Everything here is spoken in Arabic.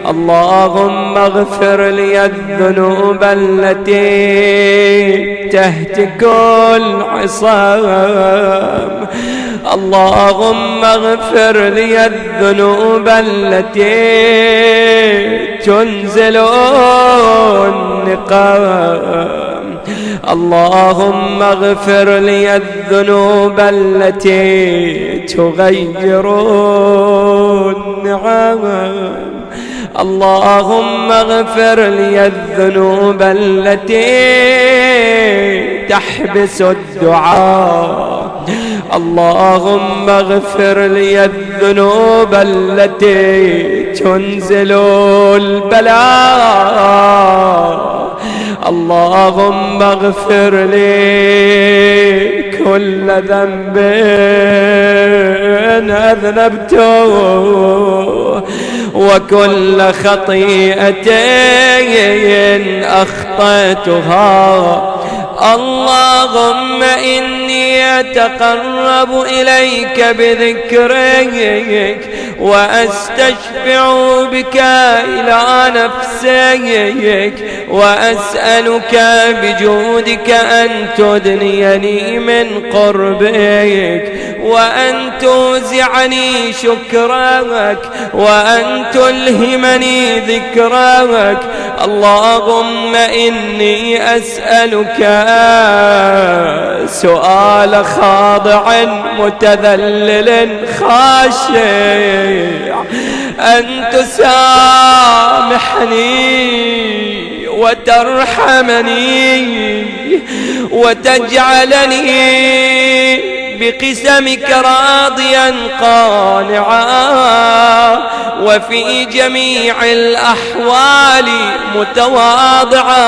اللهم اغفر لي الذنوب التي تهتك العصام. اللهم اغفر لي الذنوب التي تنزل النقام. اللهم اغفر لي الذنوب التي تغير النعم. اللهم اغفر لي الذنوب التي تحبس الدعاء. اللهم اغفر لي الذنوب التي تنزل البلاء. اللهم اغفر لي كل ذنب أذنبته وكل خطيئة أخطأتها. اللهم إني أتقرب إليك بذكرك وأستشفع بك إلى نفسك وأسألك بجودك أن تدنيني من قربك وأن توزعني شكرك وأن تلهمني ذكرك. اللهم إني أسألك سؤال خاضع متذلل خاشع أن تسامحني وترحمني وتجعلني بقسمك راضيا قانعا وفي جميع الأحوال متواضعا